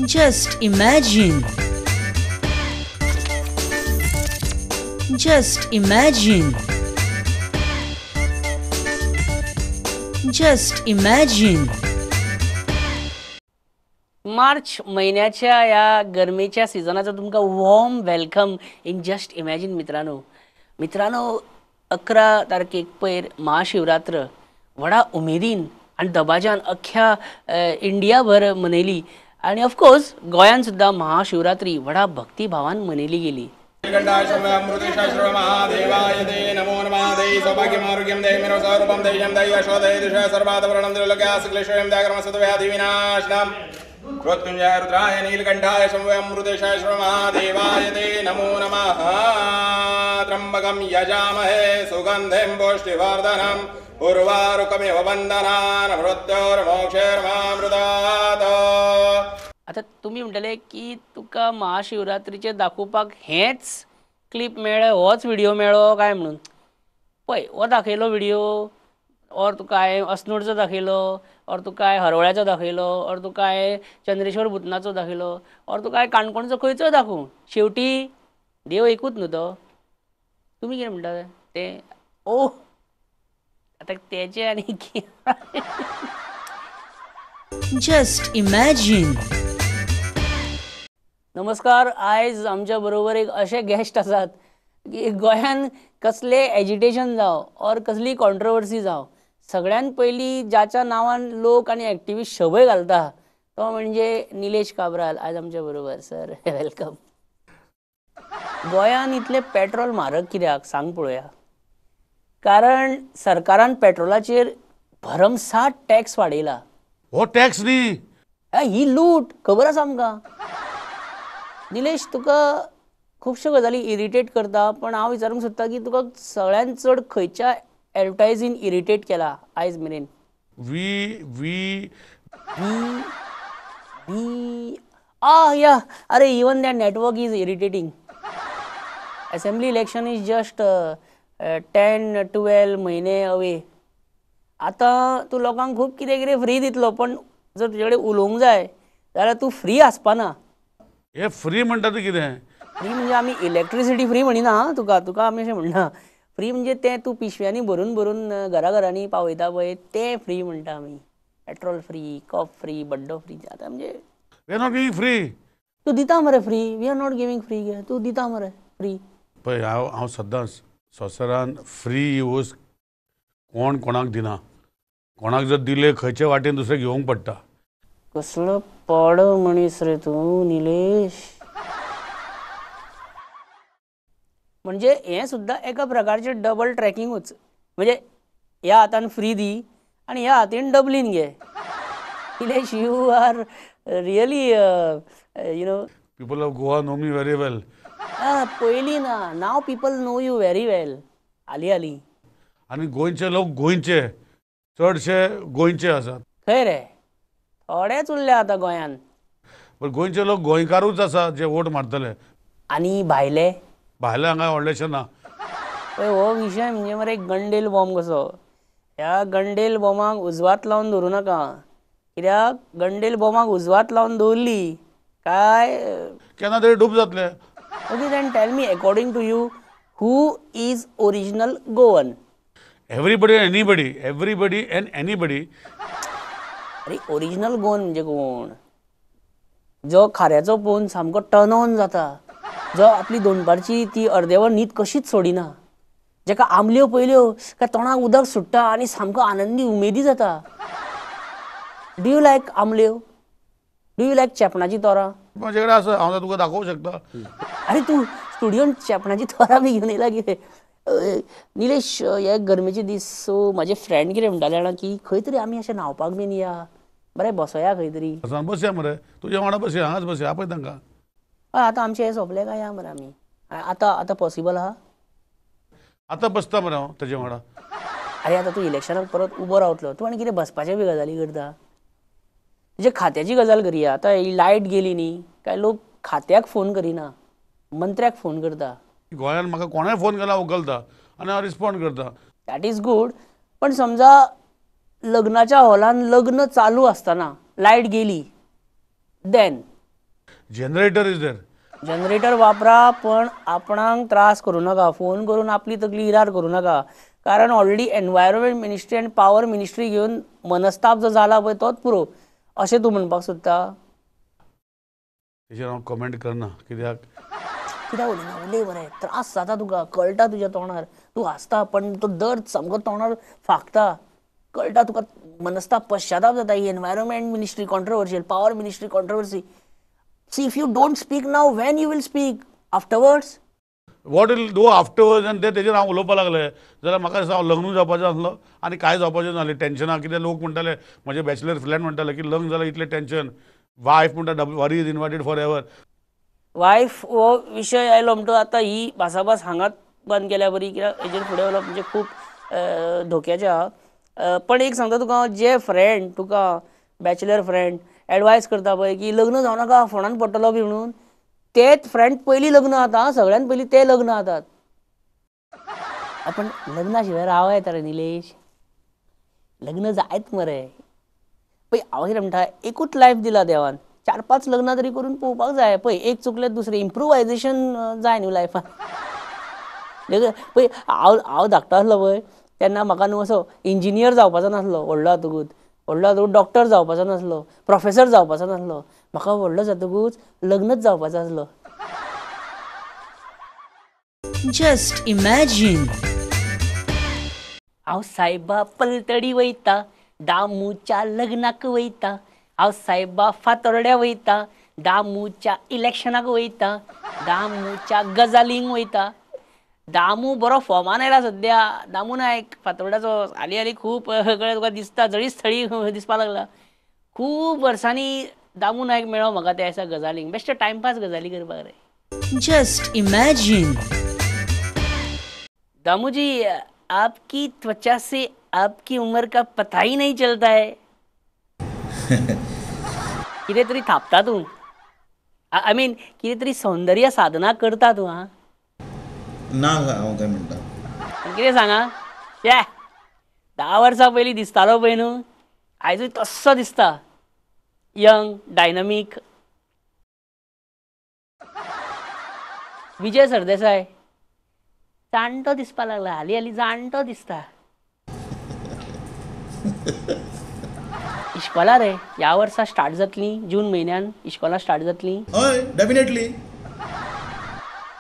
Just imagine. Just imagine. Just imagine. March महिन्याच्या या गरमेच्या सीझनाचं तुमका warm welcome in just imagine मित्रांनो 11 तारखेक पयर महाशिवरात्र व्हडा उमेदीन आनी दबाज्यान अख्ख्या इंडियाभर मनयली आनी ऑफकोर्स गोंयान सुद्दां महाशिवरात्री व्हडा भक्तिभावान मनयली गेली. महादेवाय ते नमो नमः दे सौभाग्यमारोग्यं दे मेरो स्वरूपं देयं दे यशोदय दिश सर्वादवरणं त्रिलोक्यासक्लेशयं दयाकर्मसद्व्याधिविनाशनम् मृत्युंजय रुद्राय नीलकंठाय शंभुअमृतेशाय महादेवाय ते नमो नमः. त्र्यंबकं यजामहे सुगन्धिं पुष्टिवर्धनम् उर्वारुकमिव बन्धनान् मृत्योर्मोक्षैर्मामृतात्. आता तुम्ही म्हणटले की तुका महाशिवरात्रीचे दाखोवपाक हेच क्लिप मेळ्ळे, होच व्हिडिओ मेळ्ळो काय म्हणून. पळय, हो दाखयलो व्हिडिओ और तुका हांवें अस्नोडचो दाखयलो, और तुका हांवें हरवळ्याचो दाखयलो, और तुका हांवें चंद्रेश्वर भुतनाचो दाखयलो, और तुका हांवें काणकोणचो खंयचो दाखोवं, शेवटी देव एकूच न्हू तो. तुमी कितें म्हणटा तें ओ आता तेचे आनी Just imagine. नमस्कार. आयज आमच्या बरोबर एक असे गेस्ट आसात की गोंयान कसले एजिटेशन जावं और कसली कॉन्ट्रोवर्सी जावं, सगळ्यान पयली ज्याच्या नांवान लोक आनी एक्टिविस्ट शबय घालता तो म्हणजे निलेश काब्राल आयज आमच्या बरोबर. Sir welcome. गोंयान इतले पेट्रोल म्हारग कित्याक सांग पळोवया. कारण सरकारान पेट्रोलाचेर भरमसाट टॅक्स वाडयला. हो टॅक्स न्ही, ही लूट, खबर आसा आमकां. निलेश, तुका खुबश्यो गजाली इरिटेट करता, पण हांव विचारूंक सोदता की तुका सगळ्यान चड खंयच्या एडवर्टायजीन इरिटेट केला आयज मेरेन. या अरे even that network is irritating. Assembly election is just 10-12 म्हयने अवे. आतां तूं लोकांक खूब कितें कितें फ्री दितलो, पण जर तुजे कडेन उलोवंक जाय जाल्यार तूं फ्री आसपाना. हे फ्री म्हणटा ते कितें? फ्री म्हणजे आमी इलेक्ट्रिसिटी फ्री म्हणिना. तुका आमी अशें म्हणना. फ्री म्हणजे तें तूं पिशव्यांनी भरून भरून घराघरांनी पावयता पळय तें फ्री म्हणटा आमी. पेट्रोल फ्री, कप फ्री, बड्डो फ्री. आतां म्हणजे we are not giving free. तूं दिता मरे free. We are not giving free गे. तूं दिता मरे फ्री. पळय, हांव सदांच संवसारान फ्री यूज कोणाक दिना. कोणाक जर दिले खंयचे वाटेन दुसरे घेवंक पडटा. कसलो पड मनीस रे तूं निलेश. म्हणजे हें सुद्दां एका प्रकारचें डबल ट्रॅकिंगूच. म्हणजे ह्या हातान फ्री दी आनी ह्या हातीन डबलीन घे. Nilesh, you are really you know. People of Goa know me very well. पयलीं ना, now people know you very well. हाली आनी गोंयचे लोक गोंयचे चडशे गोंयचे आसात. खंय रे, थोडेच उरले आतां गोंयान. पण गोंयचे लोक गोंयकारूच आसा जे वोट मारतले. आनी भायले हांगा व्हडलेशे ना. पळय, हो विशय म्हणजे मरे गंडेल बॉम्ब कसो. ह्या गंडेल बॉम्बाक उजवात लावन दवरूं नाका. कित्याक गंडेल बॉम्बाक उजवात लावन दवरली काय केन्ना तरी डूब जातले. Okay, then tell me, according to you, who is original Goan? Everybody and anybody. अरे ओरिजिनल गोवन म्हणजे कोण? जो खाऱ्याचो पोवन सामको टर्न ऑन जाता, जो आपली दोनपारची ती अर्देवर न्हीद कशीच सोडिना, जेका आमल्यो पयल्यो काय तोंडाक उदक सुट्टा आनी सामको आनंदी उमेदी जाता. डू यू लायक आमल्यो? डू यू लायक चेपणाची तोरां? म्हाजे कडेन आसा, हांव तुका दाखोवंक शकता. अरे तू स्टुडियोन चेपणाची तोरां बी घेवन येयला कितें? निलेश, हे गरमेचे दीस, सो म्हाजे फ्रेंड कितें म्हणटाले जाणा की खंय तरी आमी अशें न्हांवपाक बीन या, बरें बसया खंय तरी. बसया मरे, तुज्या वांगडा बसया, हांगाच बसया, आपय तांकां. हय, आतां आमचें हें सोंपलें काय या मरे आमी. आतां पॉसिबल आहा? आतां बसता मरे हांव ताजे वांगडा. अरे आतां तूं इलेक्शनाक परत उबो रावतलो, तूं आनी कितें बसपाचे बी गजाली करता? तुजे खात्याची गजाल करया. आतां ही लायट गेली न्ही काय लोक खात्याक फोन करिना, मंत्र्याक फोन करता. गोंयान म्हाका कोणाय फोन केला उखलता आनी हांव रिस्पॉन्ड करता. That is good. पण समजा लग्नाच्या हॉलान लग्न चालू असताना लायट गेली, then generator is there. Generator वापरा, पण आपणाक त्रास करू नका. फोन करून आपली तकली हिरार करू नका. कारण ऑलरेडी एनवायरमेंट मिनिस्ट्री आनी पॉवर मिनिस्ट्री घेवन मनस्ताप जो जाला पळय तोच पुरो अशें तूं म्हणपाक सोदता? तेजेर हांव कमेंट करना. कित्याक कित्याक उलयना? उलय मरे. त्रास जाता तुका, कळटा तुज्या तोंडार. तूं हांसता पण तो दर्द सामको तोंडार फाकता. कळटा तुका, मनस्ताप पश्चाताप जाता. ही environment ministry controversial, power ministry controversy. See if you don't speak now, when you will speak afterwards? What will do afterwards. आनी तेजेर हांव उलोवपाक लागलें जाल्यार म्हाका दिसता हांव लग्न जावपाचें आसलो आनी कांय जावपाचें नासलें. टेन्शनां कितें लोक म्हणटाले, म्हजे बॅचलर फ्रेंड म्हणटाले की लग्न जाल्यार इतलें टेन्शन. वायफ म्हणटा वरी इज इनवायटेड फॉर एवर. वायफ हो विशय आयलो म्हणटो आतां ही भासाभास हांगाच बंद केल्या बरी, कित्याक हेजेर फुडें वचप म्हणजे खूब धोक्याचें आहा. पण एक सांगता तुका, जे फ्रेंड तुका बॅचलर फ्रेंड एडवायस करता पळय की लग्न जावं नाका, फोंडान पडटलो बी म्हणून, तेच फ्रेंड पयलीं लग्न जाता. सगळ्यान पयलीं ते लग्न जातात. आपण लग्ना शिवाय राव येता रे निलेश? लग्न जायत मरे. पळय हांव कितें म्हणटा, एकूच लायफ दिला देवान, 4-5 लग्नां तरी करून पळोवपाक जाय. पळय एक चुकलें दुसरें इम्प्रुवायजेशन जाय न्हू लायफान. पळय हांव धाकटो आसलो पळय तेन्ना म्हाका न्हू असो इंजिनियर जावपाचो नासलो. व्हडलो जातकूच डॉक्टर जावपाचो नासलो, प्रोफेसर जावपाचो नासलो. म्हाका व्हडलो जातकूच लग्नच जावपाचो आसलो. Just imagine. हांव सायबा पलतडी वयता, दामूच्या लग्नाक वयता. हांव सायबा फातोर्ड्या वयता, दामूच्या इलेक्शनाक वयता, दामूच्या गजालींक वयता. दामू बरो फॉर्मान आयला सद्या. दामू नायक फातोर्ड्याचो हाली खूब कळ्ळें तुका, दिसता जळीच थळी दिसपाक लागला. खूब वर्सांनी दामू नायक मेळ्ळो म्हाका त्या दिसा गजालींक. बेश्टे टायमपास गजाली करपाक रे. Just imagine. दामू जी, आपकी त्वचा से आपकी उम्र का पता ही नहीं चलता है. कितें तरी थापता तूं. आय मीन कितें तरी सौंदर्य साधना करता तूं. हां ना हांव काय म्हणटा, कितें सांगा. 10 वर्सां पयलीं दिसतालो पळय न्हू, आयजूय तस्सो दिसता. यंग, डायनमीक. विजय सरदेसाय जाणटो दिसपाक लागला. हाली जाणटो दिसता. इश्कोला रे ह्या वर्सा स्टार्ट जातली. जून म्हयन्यान इश्कोला स्टार्ट जातली. हय डेफिनेटली.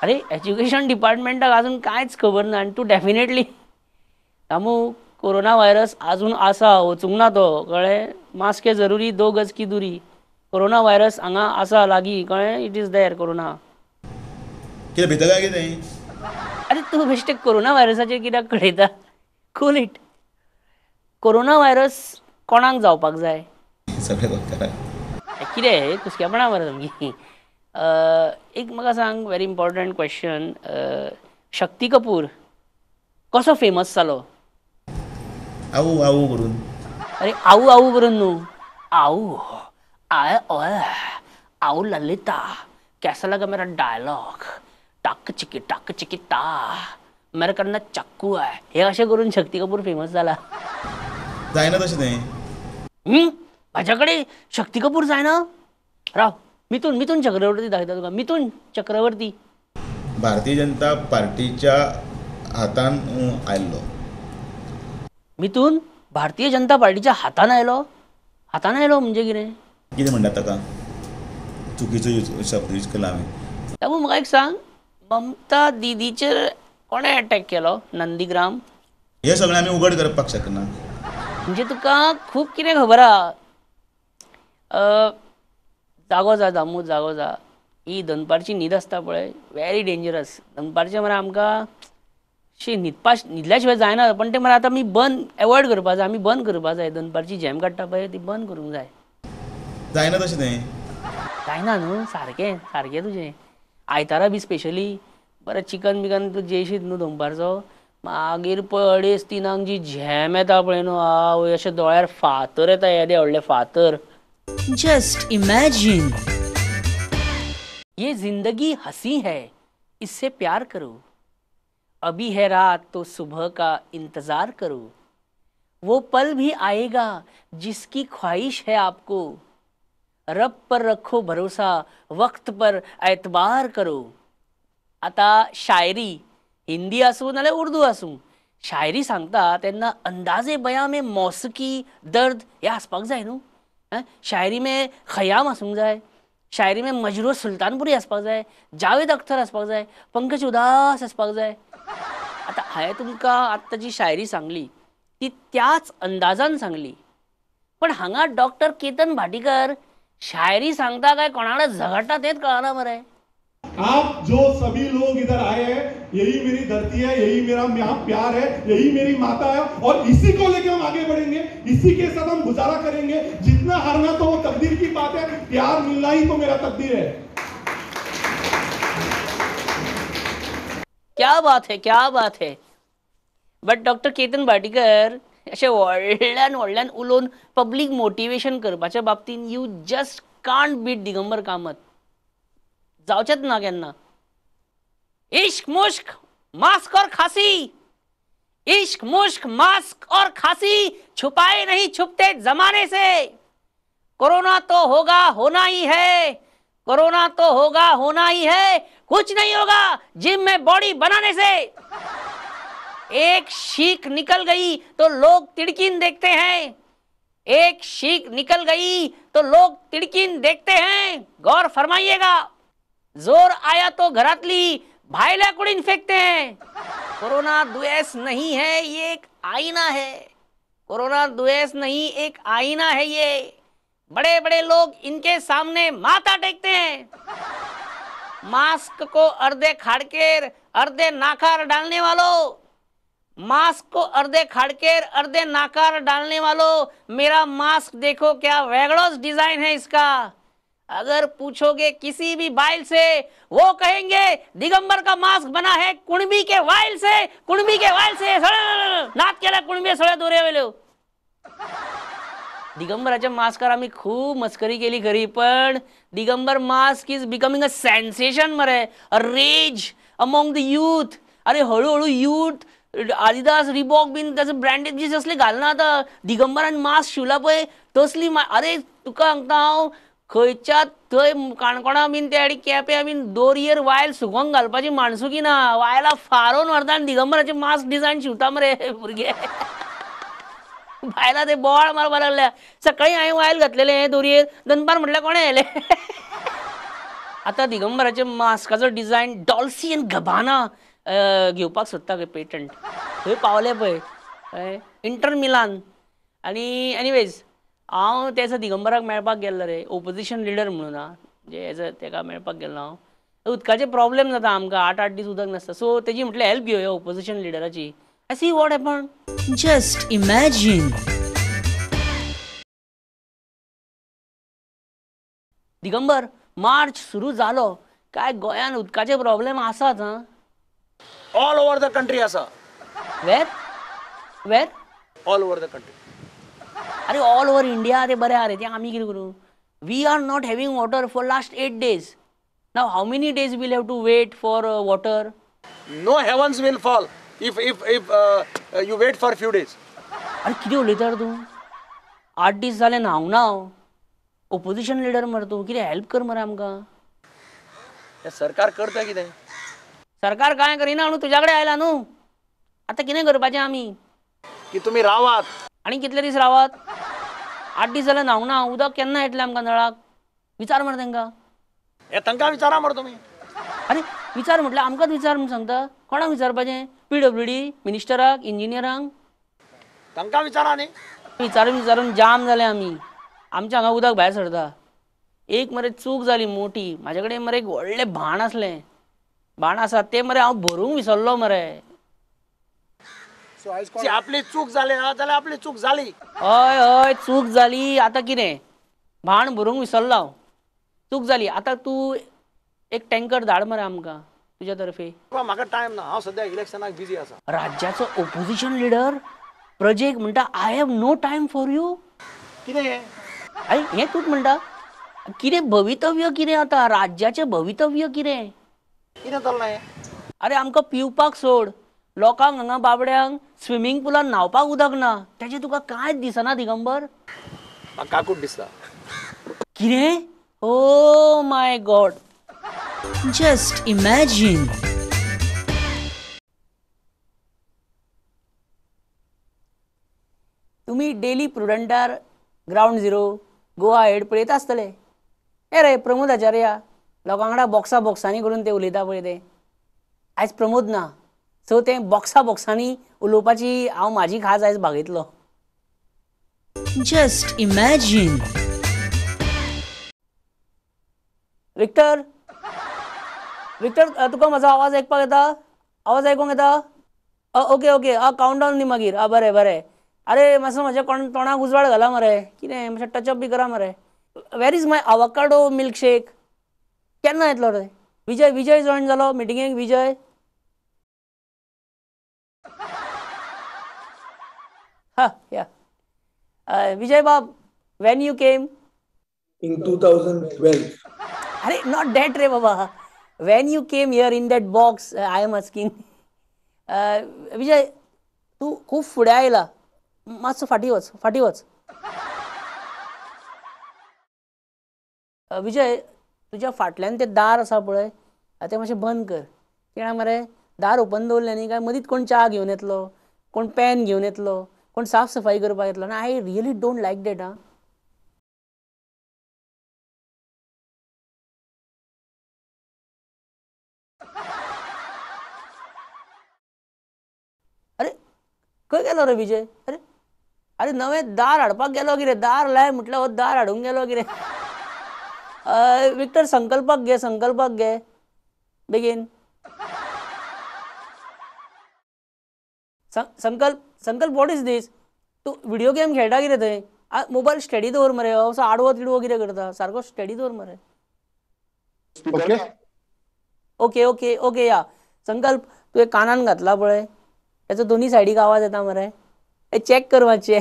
अरे एज्युकेशन डिपार्टमेंटाक अजून कांयच खबर ना आनी तूं डेफिनेटली. दामू, कोरोना व्हायरस अजून आसा, वचूंक ना तो, कळ्ळें. मास्क है जरुरी, 2 गज की दुरी. कोरोना व्हायरस हांगा आसा लागीं, कळ्ळें. It is there corona. कितें भिता काय कितें? अरे तूं बेश्टे कोरोना व्हायरसाचेर कित्याक कळयता? Cool it. कोरोना व्हायरस कोणाक जावपाक जाय? सगळे गोंयकारांक. कितें कुसकेपणां मरे सामकी. एक म्हाका सांग, व्हेरी इम्पॉर्टंट क्वेश्चन. शक्ती कपूर कसो फेमस जालो? आवू आवू करून. अरे आवू आवू करून न्हू. आवू आवू ललिता, कैसा लगा मेरा डायलॉग, टाक चिकी ता, मेरे कडनं चाकू आहे, हे अशें करून शक्ती कपूर फेमस जाला. जायना तशें तें. माझ्याकडे शक्ती कपूर जायना. राव, मिथून चक्रवर्ती दाखयता तुका. मिथून चक्रवर्ती भारतीय जनता पार्टीच्या हातान आयल्लो. मिथून भारतीय जनता पार्टीच्या हातान आयलो म्हणजे कितें? कितें म्हणटात ताका? चुकीचो शब्द यूज केला हांवें. त्यामुळे म्हाका एक सांग, ममता दिदीचेर कोणें अटॅक केलो? नंदीग्राम. हे सगळें आमी उघड करपाक शकना. म्हणजे तुका खूब कितें खबर आहा. जागो जा दामू, जागो जा. ही दनपारची न्हीद आसता पळय, व्हेरी डेंजरस. दनपारचें मरे आमकां न्हिदल्या शिवाय जायना. पण तें मरे आतां आमी एवॉयड करपा जाय. आमी बंद करपा जाय. दनपारची झॅम काडटा पळय ती बंद करूंक जाय. जायना तशें तें. जायना न्हू. सारकें तुजें. आयतारा बी स्पेशली बरें चिकन बिकन तूं जेयशीत न्हू दनपारचो, मागीर पळय 2:30 जी झॅम येता पळय न्हू, आवय अशें दोळ्यार फातर येता, येदे व्हडले फातर. Just imagine. ये जिंदगी हंसी है, इससे प्यार करो. अभी है रात तो सुबह का इंतजार करो. वो पल भी आएगा जिसकी ख्वाहिश है आपको. रब पर रखो भरोसा, वक्त पर एतबार करो. आता शायरी हिंदी असू नाल्यार उर्दू असू, शायरी सांगता तेन्ना अंदाजे बयां में मौसिकी दर्द हे आसपाक जाय न्हू. शायरी में खयाम आसूंक जाय, शायरी में मजरूह सुल्तानपुरी आसपाक जाय, जावेद अख्तर आसपाक जाय, पंकज उदास आसपाक जाय. आता हांवें तुमकां आत्तां जी शायरी सांगली ती त्याच अंदाजान सांगली, पण हांगा डॉक्टर केतन भाटीकर शायरी सांगता काय कोणाकडे झगडटा तेच कळना मरे. आप जो सभी लोग इधर आए हैं, यही मेरी धरती है, यही मेरा प्यार है, यही मेरी माता है, और इसी को लेकर हम आगे बढ़ेंगे, इसी के साथ हम गुजारा करेंगे. जितना हारना तो वो तकदीर की बात है, प्यार मिलना ही तो मेरा तकदीर है. क्या बात है, क्या बात है. बट डॉक्टर केतन भाटीकर अशें व्हडल्यान उलोवन पब्लीक मोटिवेशन करपाच्या बाबतीन you just can't beat Digambar Kamat. जावचेच ना केन्ना. इश्क मुश्क मास्क और खांसी, इश्क मुश्क मास्क और खांसी छुपाए नहीं छुपते जमाने से. कोरोना तो होगा होना ही है, कोरोना तो होगा होना ही है, कुछ नहीं होगा जिम में बॉडी बनाने से. एक शीख निकल गई तो लोग तिड़किन देखते हैं, एक शीख निकल गई तो लोग तिड़किन देखते हैं. गौर फरमाइएगा. जोर आया तो घरातली भाईला कुड़ीन फेंकते हैं. कोरोना द्वेष नहीं है, ये एक आईना है. कोरोना द्वेष नहीं, एक आईना है ये. बड़े बड़े लोग इनके सामने माथा टेकते हैं. मास्क को अर्धे खाड़केर अर्धे नाकार डालने वालों, मास्क को अर्धे खाड़केर अर्धे नाकार डालने वालों, मेरा मास्क देखो क्या वेगड़ोस डिजाइन है इसका. अगर पूछोगे किसी भी बाइल से, वो कहेंगे दिगंबर का मास्क बना है कुणबी के वाइल से, कुणबी के वाइल से. नात केला कुणबी सगळ्या दोऱ्या वेल्यो. दिगंबराच्या मास्कार आम्ही खूप मस्करी केली खरी, पण Digambar mask is becoming a sensation मरे, a rage among the youth. अरे हळूहळू यूथ आदिदास रिबॉक बीन त्याचं ब्रँडेड जीन्स असले घालना. आता दिगंबरान मास्क शिवला पळय तसली. अरे तुका सांगता हांव, खंयच्या थंय काणकोणा बीन त्या केप्यां बीन दोरयेर वायल सुकोंक घालपाची माणसुकी ना. वायला फारोन व्हरता आनी दिगंबराचे मास्क डिजायन शिवता मरे भुरगे. भायला ते बोवाळ मारपा लागल्या. सकाळी हांवें वायल घातलेले दोरयेर, दनपार म्हटल्यार कोणे येयले. आता दिगंबराचे मास्काचो डिजायन डॉल्सी एंड गबाना घेवपाक सोदता खंय पेटंट. थंय पावले पळय इंटर मिलान. आनी एनिवेज हांव त्या दिसा दिगंबराक मेळपाक गेल्लो रे, ओपोजिशन लिडर म्हणून. म्हणजे एज अ तेका मेळपाक गेल्लो हांव. उदकाचे प्रॉब्लेम जाता आमकां, 8 दीस उदक नासता. सो तेजी म्हटलें हेल्प घेवया ओपोजिशन लिडराची. I see what happen. Just imagine. Digambar march सुरू जालो काय गोंयान उदकाचे प्रॉब्लेम आसात. ऑल ओवर द कंट्री आसा. Where where all over the country. अरे ऑल ओवर इंडिया ते बरें आहा रे. ते आमी कितें करूं. We are not having water for last 8 days. Now how many days will have to wait for water. No heavens will fall if you wait for few days. अरे कितें उलयता रे तूं. 8 दीस जाले न्हांव ना हांव. ओपोजिशन लिडर मरे तूं, कितें हेल्प कर मरे आमकां. हे सरकार करता कितें. सरकार कांय करिना म्हणून तुज्या कडेन आयला न्हू. आतां कितें करपाचें आमी. की तुमी रावात. आनी कितले दीस रावात. 8 दीस जाले न्हांव ना. उदक केन्ना येतलें आमकां नळाक. विचार मरे तांकां. हे तांकां विचारा मरे तुमी. अरे विचार म्हटल्यार आमकांच विचार म्हणून सांगता. कोणाक विचारपाचें. PWD मिनिस्टराक, इंजिनियरांक. तांकां विचारा न्ही. विचारून जाम जाले आमी. आमच्या हांगा उदक भायर सरता. एक मरे चूक जाली मोठी. म्हाजे कडेन मरे एक व्हडलें भाण आसलें. भाण आसा तें मरे हांव भरूंक विसरलो मरे. आपली चूक जाली जाल्यार आपली चूक जाली. हय हय चूक जाली. आतां कितें. भाण भरूंक विसरलो हांव. चूक जाली. आतां तूं एक टँकर धाड मरे आमकां तुज्या तर्फे. म्हाका टायम ना. हांव सद्या इलेक्शनाक बिजी आसा. राज्याचो ओपोजिशन लिडर प्रजेक म्हणटा I have no time for you. कितें हें. अरे हें तूंच म्हणटा. कितें भवितव्य कितें आतां. राज्याचें भवितव्य कितें. कितें चल्लां हें. अरे आमकां पिवपाक सोड. लोकांक हांगा बाबड्यांक स्विमींग पुलान न्हावपाक उदक ना. तेजें तुका कांयच दिसना दिगंबर. म्हाका काकूट दिसता. कितें? Oh my God. Just imagine. तुम्ही डेली प्रुडंटार ग्राउंड झिरो गोवा हेड पळयता आसतले. हे रे प्रमोद आचार्या लोकां वांगडा बॉक्सांनी करून ते उलयता पळय ते. आयज प्रमोद ना, सो ते बॉक्सांनी उलोवपाची हांव म्हाजी खास आयज बागयतलो. Just imagine. विक्टर, तुका म्हजो आवाज आयकपाक येता? आवाज आयकूंक येता? Okay okay. कावंट दी मागीर. बरें बरें. अरे मातसो म्हज्या तोंडाक उजवाड घाला मरे. कितें मातशें टचअप बी करा मरे. वेर इज माय आवोकाडो मिल्कशेक? केन्ना येतलो रे? विजय जॉयन जालो मिटिंगेक? विजय या. विजय बाब, वेन यू केम? In 2012. अरे नॉट डॅट रे बाबा. When you came here in that box I am asking. Vijay, तू खूप फुडें आयला. मातसो फाटी वच. विजय, तुज्या फाटल्यान तें दार आसा पळय, तें मातशें बंद कर. कित्याक मरे दार ओपन दवरलें न्ही काय मदींच कोण च्या घेवन येतलो, कोण पेन घेवन येतलो, कोण साफ सफाई करपाक येतलो. ना I really don't like that. अरे खंय गेलो रे विजय? अरे नवें दार हाडपाक गेलो कितें? दार लाय म्हटल्यार हो दार हाडूंक गेलो कितें? विक्टर, संकल्पाक घे बेगीन. संकल्प वॉट इज दीस? तूं व्हिडिओ गेम खेळटा कितें थंय? मोबायल स्टेडी दवर मरे. असो आडवो तिडवो कितें करता? सारको स्टेडी दवर मरे. ओके या. संकल्प, तुवें कानान घातला पळय, त्याचो दोन्ही सायडीक आवाज येता मरे. चॅक कर मातशें.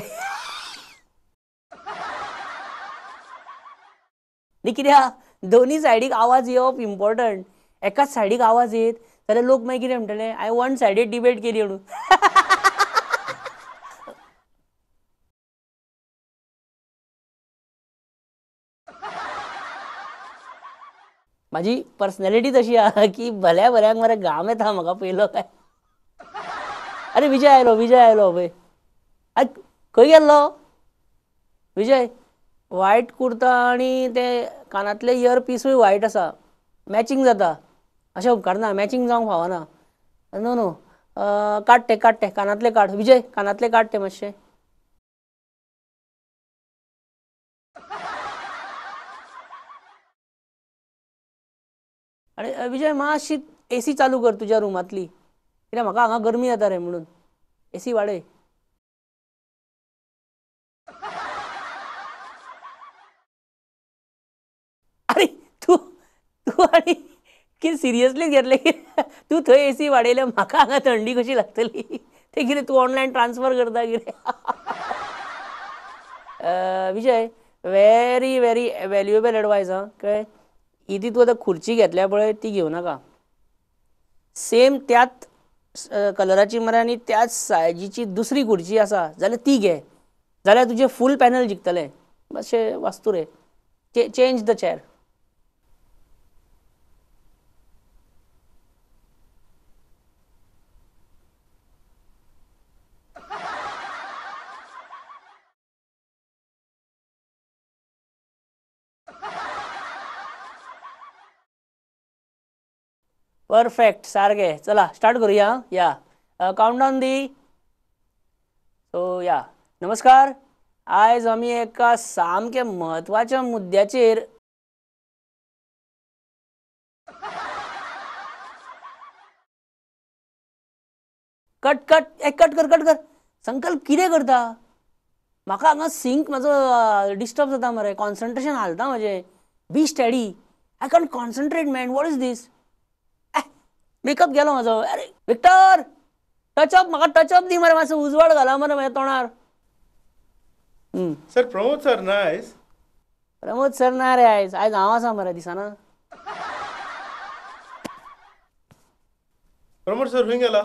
न्ही कित्याक दोन्ही सायडीक आवाज येवप इम्पॉर्टंट. एकाच सायडीक आवाज येत जाल्यार लोक मागीर कितें म्हणटले, हांवें वन सायडेड डिबेट केली म्हणून. म्हाजी पर्सनॅलिटी तशी आहा की भल्यांक मरे घाम येता म्हाका पयलो काय. अरे विजय आयलो पळय. खंय गेल्लो विजय? व्हायट कुर्ता आनी ते कानांतले इयरपिसूय व्हायट आसा. मॅचिंग जाता. अशें उपकारना, मॅचिंग जावंक फावना. नो काड ते कानांतले काड. विजय, कानांतले काड ते मातशे. आनी विजय, मातशी एसी चालू कर तुज्या रुमांतली. कित्याक म्हाका हांगा गरमी जाता रे म्हणून. एसी वाडय. अरे तूं आनी कितें सिरियसली घेतलें? तूं थंय एसी वाडयल्यार म्हाका हांगा थंडी कशी लागतली? ते कितें तूं ऑनलायन ट्रान्सफर करता कितें? विजय, व्हेरी व्हेरी व्हॅल्युएबल एडवायस कळ्ळें? ही ती तूं आतां खुर्ची घेतल्या पळय ती घेवं नाका. सेम त्याच कलराची मरे आनी त्याच सायजीची दुसरी खुर्ची आसा जाल्यार ती घे. जाल्यार तुजें फूल पॅनल जिखतलें. मातशें वाचतू रे. Change the chair. परफेक्ट, सारकें. चला स्टार्ट करुया. या काउंटडावन दी. सो या, नमस्कार. आयज आमी एका सामक्या म्हत्वाच्या मुद्द्याचेर कट कर. संकल्प कितें करता? म्हाका हांगा सिंक म्हाजो डिस्टर्ब जाता मरे. कॉन्सन्ट्रेशन हालता म्हजें. Be steady. I can't concentrate man. What is this? Makeup गेलो म्हाजो. अरे विक्टर, टचअप म्हाका टचअप दी मरे. मातसो उजवाड घाला मरे म्हाज्या तोंडार. सर, प्रमोद सर ना आयज? प्रमोद सर ना रे आयज हांव आसा मरे. दिसना. प्रमोद सर खंय गेला?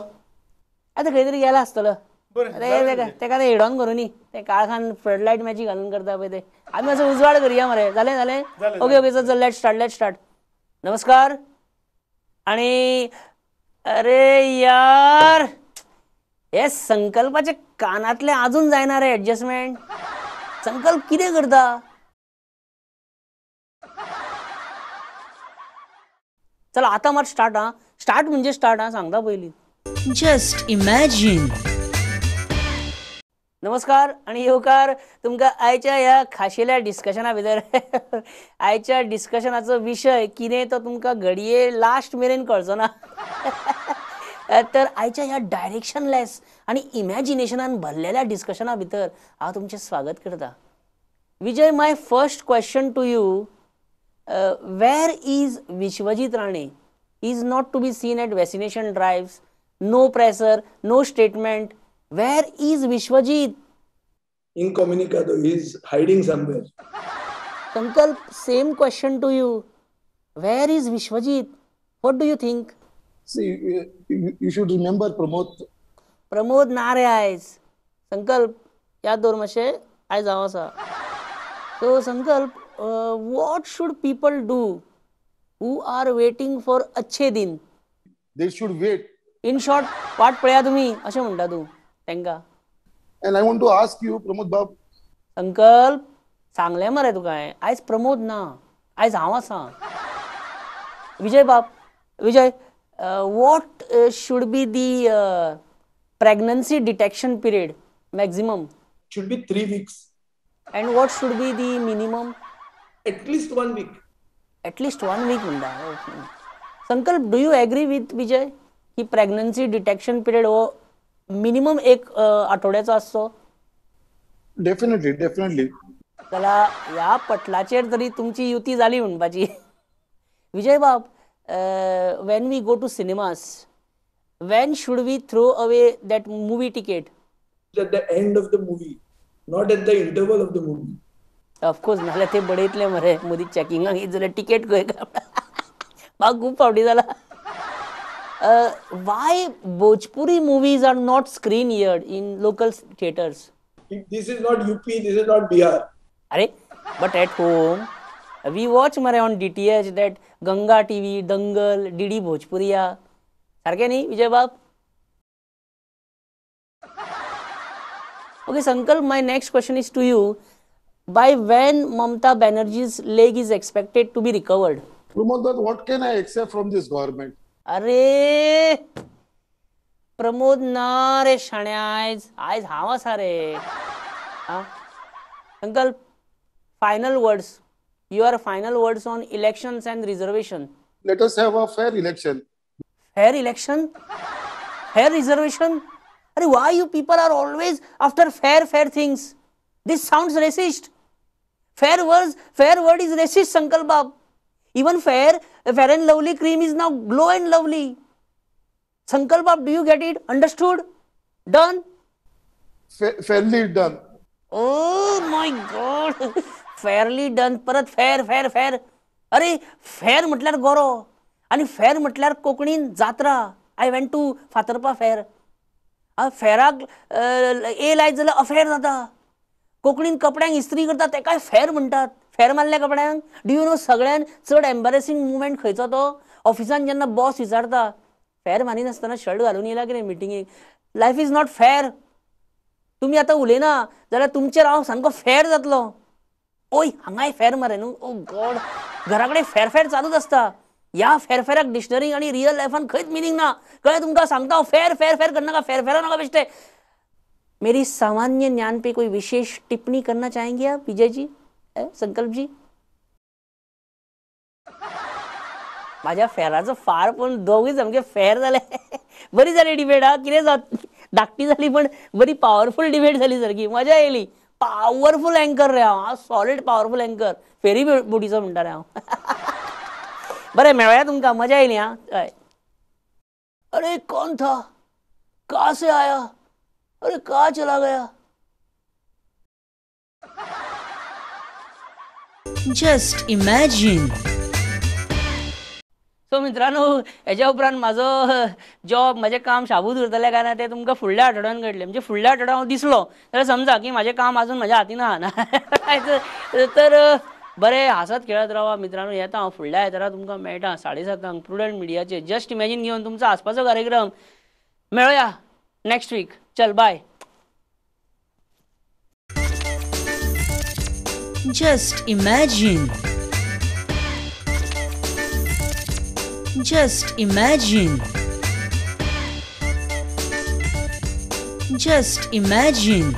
आतां खंय तरी गेला आसतलो. अरे ते काय हेडॉन करू नी ते काळखान फ्लडलाईट मॅची घालून करता पळय ते आम्ही असं उजवाड करूया मरे झाले ओके ओके चल लेट स्टार्ट नमस्कार आणि अरे यार हे संकल्पाचे कानातले अजून जायना रे ऍडजस्टमेंट संकल्प कितें करता चला आता मात स्टार्ट म्हणजे स्टार्ट सांगता पयली Just imagine. नमस्कार आणि येवकार तुमकां आयच्या ह्या खाशेल्या डिस्कशना भितर आयच्या डिस्कशनाचो विशय कितें तो तुमकां घडये लास्ट मेरेन कळचो ना तर आयच्या ह्या डायरेक्शनलेस आनी इमॅजिनेशनान भरलेल्या डिस्कशना भितर हांव तुमचें स्वागत करता Vijay my first question to you where is Vishwajit Rane is not to be seen at vaccination drives no presser no statement Where is Vishwajit? Incommunicado. He's hiding somewhere. Sankalp, same question to you. Where is Vishwajit? What do you think? See, you should remember Pramod. Pramod na re आयज. Sankalp, याद दवर मातशे आयज हांव आसा. So Sankalp, what should people do who are waiting for अच्छे दिन? They should wait. In short, वाट पळया तुमी अशें म्हणटा तूं. तेंका And I want to ask you, Pramod Bab. संकल्प सांगले मरे तुका आयज प्रमोद ना आयज हांव आसा विजय बाब Vijay what should be the pregnancy detection period maximum Should be 3 weeks. And what should be the minimum At least 1 week. At least 1 week म्हणटा Sankalp do you agree with Vijay ही प्रेग्नन्सी डिटेक्शन पिरियड हो मिनिमम एक आठवड्याचो आसचो Definitely. चला ह्या पटलाचेर तरी तुमची युती जाली म्हणपाची विजय बाब when we go to cinemas when should we throw away that movie ticket At the end of the movie, not at the interval of the movie. Of course नाल्यार ते बडयतले मरे मदीं चॅकिंगाक येत जाल्यार तिकेट खंय म्हाका खूब फावटी जाला why Bhojpuri movies are not screen here in local theaters? This is not UP, this is not Bihar. Arey, but at home we watch mare on DTH that Ganga TV, Dangal, DD Bhojpuriya. सारखे न्ही विजय बाब? Okay, Sankalp, my next question is to you. By when Mamata Banerjee's leg is expected to be recovered? Pramod Bab, what can I accept from this government? अरे प्रमोद ना रे शाण्या आयज हांव आसा रे Sankalp final words your final words on elections and reservation Let us have a fair election. Fair election fair reservation अरे why you people are always after fair things this sounds racist fair word is racist Sankalp बाब Even fair and lovely cream is now glow and lovely. Sankalp, do you get it? Understood? Done? Fairly done. Oh my God! Fairly done. परत fair. अरे fair म्हटल्यार गोरो आणि fair म्हटल्यार कोंकणीन जात्रा. I went to Fatarpa fair. फेराक ए लायत जाल्यार affair जाता. कोंकणीन कपड्यांक इस्त्री करता तेकाय फेर म्हणटात. फेर मारल्या कपड्यांक डू यू नो सगळ्यान चड एम्बॅरेसिंग मुवमेंट खंयचो तो ऑफिसान जेन्ना बॉस विचारता फेर मारिनासतना शर्ट घालून येयला कितें मिटिंगेक लायफ इज नॉट फेर तुमी आतां उलयना जाल्यार तुमचेर हांव सामको फेर जातलो ओय हांगाय फेर मरे न्हू ओ गॉड घरा कडेन फेर चालूच आसता ह्या फेरफेराक डिक्शनरी आनी रियल लायफान खंयच मिनींग ना कळ्ळें तुमकां सांगता हांव फेर करनाका फेर नाका बेश्टे मेरी सामान्य ज्ञान पे कोई विशेष टिप्पणी करना चाहेंगे आप विजय जी संकल्प जी माझ्या फेराचो फार पण दोगूय सामके फेर जाले बरी जाली डिबेट हा कितें जात धाकटी जाली पण बरी पॉवरफुल डिबेट जाली सारकी मजा येयली पॉवरफुल अँकर रे हांव सॉलिड पॉवरफुल अँकर फेरी बोटीचो म्हणटा रे हांव बरें मेळ्ळ्या तुमकां मजा येयली हा हय अरे कौन था कहाँ से आया अरे कहाँ चला गया Just imagine. सो मित्रांनो, हेच्या उपरांत म्हाजो जॉब म्हजें काम शाबूत उरतलें काय ना तें तुमकां फुडल्या आठवड्यान कळटलें. म्हणजे फुडल्या आठवड्यात हांव दिसलो जाल्यार समजा की म्हाजें काम अजून म्हाज्या हातीन आहा. तर बरें हांसत खेळत रावा मित्रांनो. येता हांव फुडल्या आयतारा तुमकां मेळटा 7:30 प्रुडंट मिडियाचेर जस्ट इमॅजीन घेवन तुमचो आसपाचो कार्यक्रम. मेळुया नेक्स्ट वीक. चल bye. Just imagine. Just imagine. Just imagine.